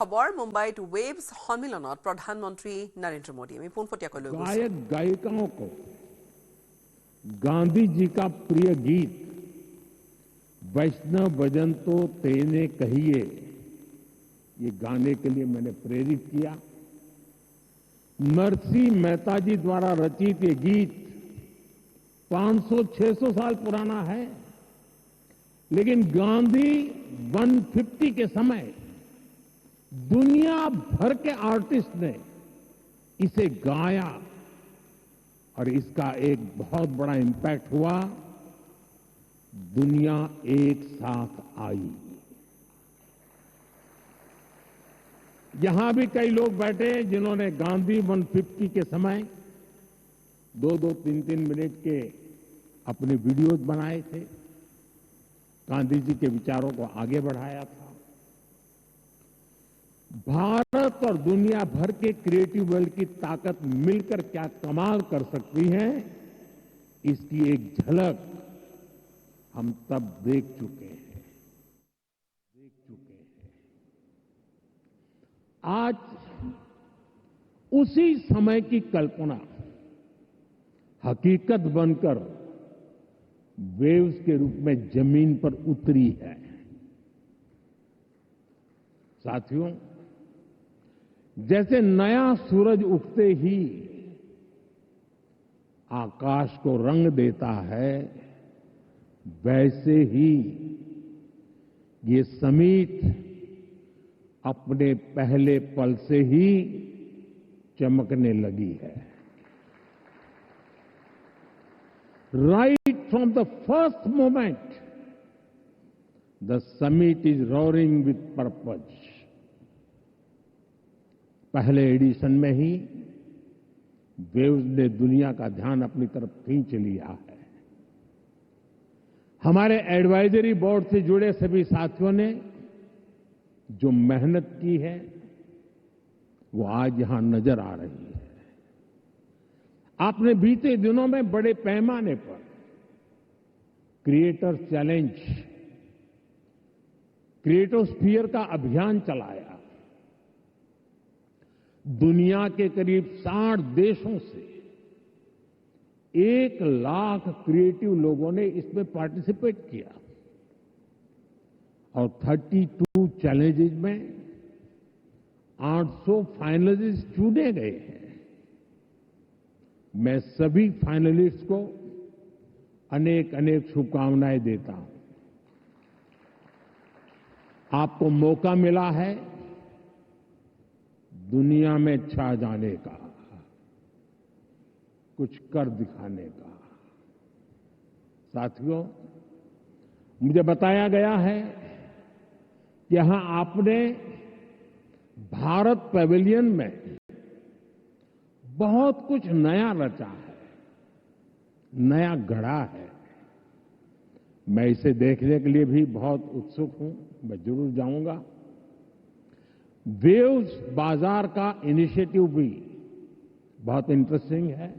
खबर मुंबईत वेव्स सम्मिलনত प्रधानमंत्री नरेंद्र मोदी আমি পোনপটীয়াকৈ লৈ গৈছো। गायक गायिकाओं को गांधी जी का प्रिय गीत वैष्णव भजन तो तेने कहिए ये गाने के लिए मैंने प्रेरित किया। नरसिंह मेहता जी द्वारा रचित ये गीत 500-600 साल पुराना है, लेकिन गांधी 150 के समय दुनिया भर के आर्टिस्ट ने इसे गाया और इसका एक बहुत बड़ा इम्पैक्ट हुआ। दुनिया एक साथ आई। यहां भी कई लोग बैठे जिन्होंने गांधी 150 के समय 2-2, 3-3 मिनट के अपने वीडियोज बनाए थे, गांधी जी के विचारों को आगे बढ़ाया था। भारत और दुनिया भर के क्रिएटिव वर्ल्ड की ताकत मिलकर क्या कमाल कर सकती है, इसकी एक झलक हम तब देख चुके हैं। आज उसी समय की कल्पना हकीकत बनकर वेव्स के रूप में जमीन पर उतरी है। साथियों, जैसे नया सूरज उगते ही आकाश को रंग देता है, वैसे ही ये समिट अपने पहले पल से ही चमकने लगी है। Right from the first moment the summit is roaring with purpose. पहले एडिशन में ही वेव्स ने दुनिया का ध्यान अपनी तरफ खींच लिया है। हमारे एडवाइजरी बोर्ड से जुड़े सभी साथियों ने जो मेहनत की है वो आज यहां नजर आ रही है। आपने बीते दिनों में बड़े पैमाने पर क्रिएटर चैलेंज, क्रिएटोस्फीयर का अभियान चलाया। दुनिया के करीब 60 देशों से 1 लाख क्रिएटिव लोगों ने इसमें पार्टिसिपेट किया और 32 चैलेंजेस में 800 फाइनलिस्ट चुने गए हैं। मैं सभी फाइनलिस्ट को अनेक अनेक शुभकामनाएं देता हूं। आपको मौका मिला है दुनिया में छा जाने का, कुछ कर दिखाने का। साथियों, मुझे बताया गया है कि यहां आपने भारत पैवेलियन में बहुत कुछ नया रचा है, नया गढ़ा है। मैं इसे देखने के लिए भी बहुत उत्सुक हूं। मैं जरूर जाऊंगा। वेव्स बाजार का इनिशिएटिव भी बहुत इंटरेस्टिंग है।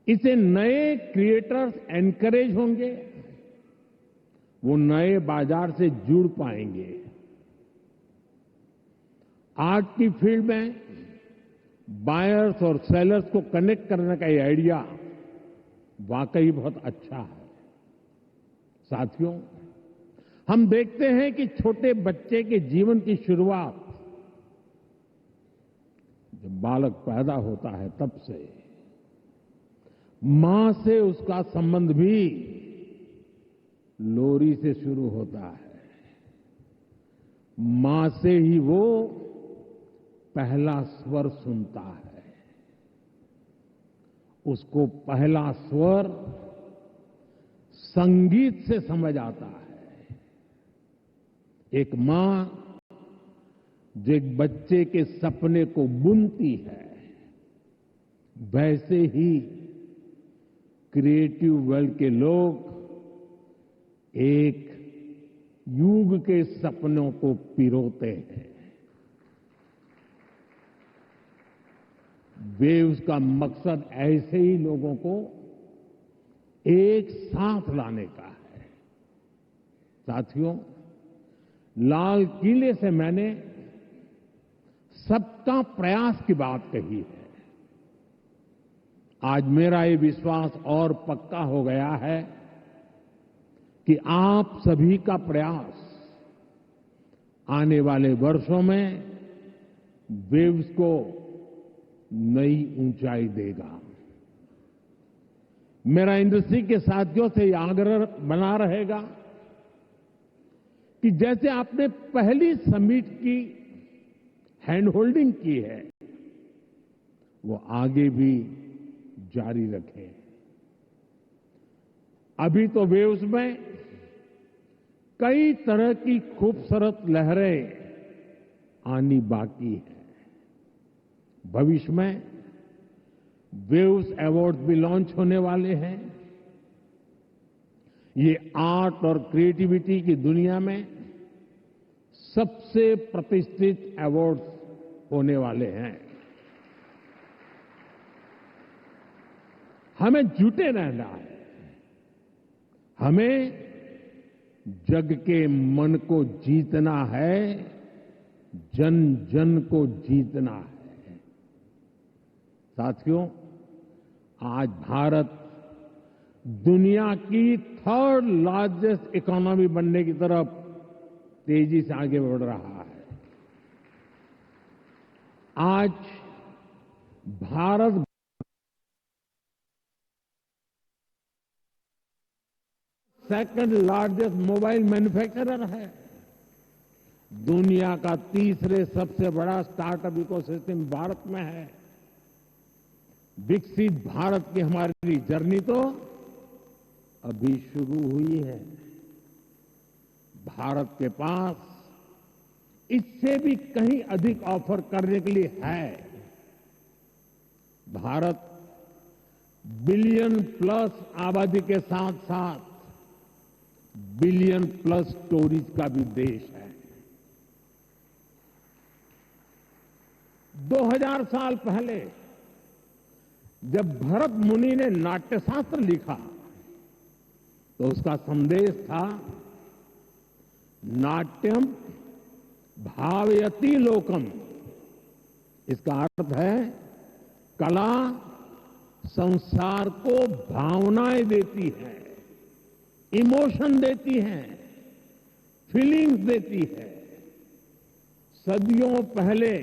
इसे नए क्रिएटर्स एनकरेज होंगे, वो नए बाजार से जुड़ पाएंगे। आर्ट की फील्ड में बायर्स और सेलर्स को कनेक्ट करने का ये आइडिया वाकई बहुत अच्छा है। साथियों, हम देखते हैं कि छोटे बच्चे के जीवन की शुरुआत जब बालक पैदा होता है तब से मां से उसका संबंध भी लोरी से शुरू होता है। मां से ही वो पहला स्वर सुनता है। उसको पहला स्वर संगीत से समझ आता है। एक मां जो एक बच्चे के सपने को बुनती है, वैसे ही क्रिएटिव वर्ल्ड के लोग एक युग के सपनों को पिरोते हैं। वेव्स का मकसद ऐसे ही लोगों को एक साथ लाने का है। साथियों, लाल किले से मैंने सबका प्रयास की बात कही है। आज मेरा ये विश्वास और पक्का हो गया है कि आप सभी का प्रयास आने वाले वर्षों में वेव्स को नई ऊंचाई देगा। मेरा इंडस्ट्री के साथियों से यह आग्रह बना रहेगा कि जैसे आपने पहली समिट की हैंड होल्डिंग की है, वो आगे भी जारी रखें। अभी तो वेव्स में कई तरह की खूबसूरत लहरें आनी बाकी है। भविष्य में वेव्स अवार्ड भी लॉन्च होने वाले हैं। ये आर्ट और क्रिएटिविटी की दुनिया में सबसे प्रतिष्ठित अवार्ड्स होने वाले हैं। हमें जुटे रहना है। हमें जग के मन को जीतना है, जन जन को जीतना है। साथियों, आज भारत दुनिया की थर्ड लार्जेस्ट इकोनॉमी बनने की तरफ तेजी से आगे बढ़ रहा है। आज Bharat second largest mobile manufacturer है। दुनिया का तीसरे सबसे बड़ा स्टार्टअप इकोसिस्टम भारत में है। विकसित भारत की हमारी जर्नी तो अभी शुरू हुई है। भारत के पास इससे भी कहीं अधिक ऑफर करने के लिए है। भारत बिलियन प्लस आबादी के साथ साथ बिलियन प्लस स्टोरेज का भी देश है। 2000 साल पहले जब भरत मुनि ने नाट्यशास्त्र लिखा तो उसका संदेश था, नाट्यम भावयति लोकम। इसका अर्थ है कला संसार को भावनाएं देती है, इमोशन देती है, फीलिंग्स देती है। सदियों पहले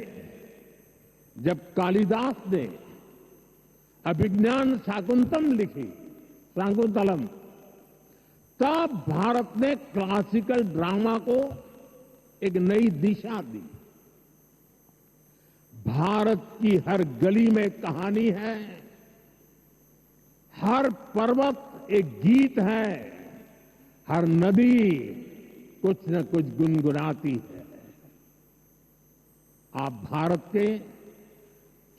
जब कालिदास ने अभिज्ञान शाकुंतलम, तब भारत ने क्लासिकल ड्रामा को एक नई दिशा दी। भारत की हर गली में कहानी है, हर पर्वत एक गीत है, हर नदी कुछ न कुछ गुनगुनाती है। आप भारत के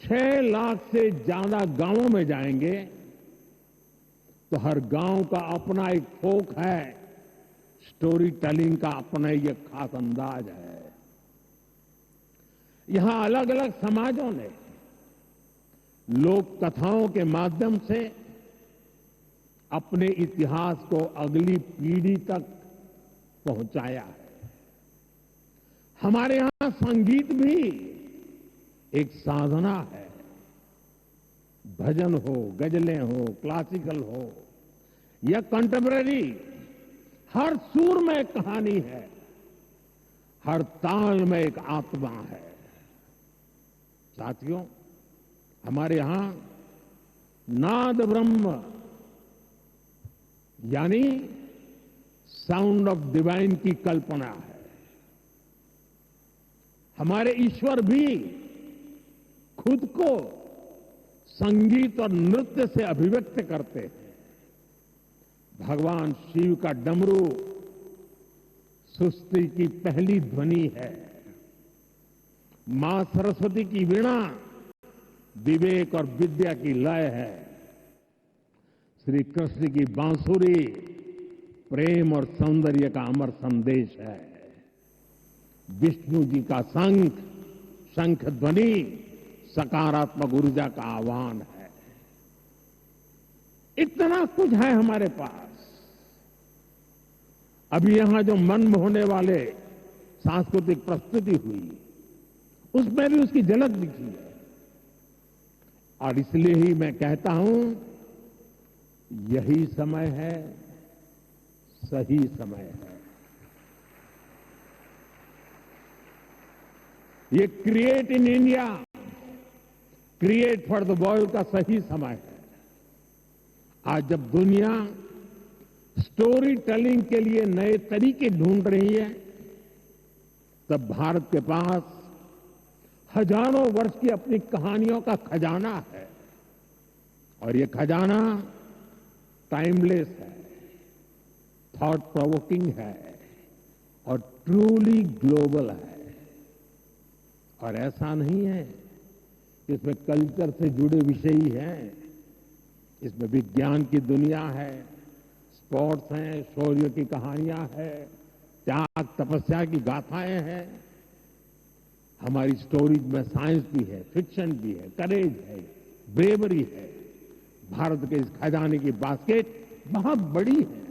6 लाख से ज्यादा गांवों में जाएंगे तो हर गांव का अपना एक फोक है, स्टोरी टेलिंग का अपना एक खास अंदाज है। यहां अलग अलग समाजों ने लोक कथाओं के माध्यम से अपने इतिहास को अगली पीढ़ी तक पहुंचाया है। हमारे यहां संगीत भी एक साधना है। भजन हो, गजलें हो, क्लासिकल हो या कंटेम्पररी, हर सुर में एक कहानी है, हर ताल में एक आत्मा है। साथियों, हमारे यहां नाद ब्रह्म यानी साउंड ऑफ डिवाइन की कल्पना है। हमारे ईश्वर भी खुद को संगीत और नृत्य से अभिव्यक्त करते हैं। भगवान शिव का डमरू सृष्टि की पहली ध्वनि है। मां सरस्वती की वीणा विवेक और विद्या की लय है। श्री कृष्ण की बांसुरी प्रेम और सौंदर्य का अमर संदेश है। विष्णु जी का शंख ध्वनि सकारात्मक ऊर्जा का आह्वान है। इतना कुछ है हमारे पास। अभी यहां जो मन मोहने वाले सांस्कृतिक प्रस्तुति हुई, उसमें भी उसकी झलक दिखी है। और इसलिए ही मैं कहता हूं, यही समय है, सही समय है। ये create in India, create for the world का सही समय है। आज जब दुनिया स्टोरी टेलिंग के लिए नए तरीके ढूंढ रही है, तब भारत के पास हजारों वर्ष की अपनी कहानियों का खजाना है। और ये खजाना टाइमलेस है, थॉट प्रोवोकिंग है और ट्रूली ग्लोबल है। और ऐसा नहीं है कि इसमें कल्चर से जुड़े विषय ही हैं, इसमें विज्ञान की दुनिया है, स्पोर्ट्स हैं, शौर्य की कहानियां हैं, त्याग तपस्या की गाथाएं हैं। हमारी स्टोरीज में साइंस भी है, फिक्शन भी है, करेज है, ब्रेवरी है। भारत के इस खजाने की बास्केट बहुत बड़ी है।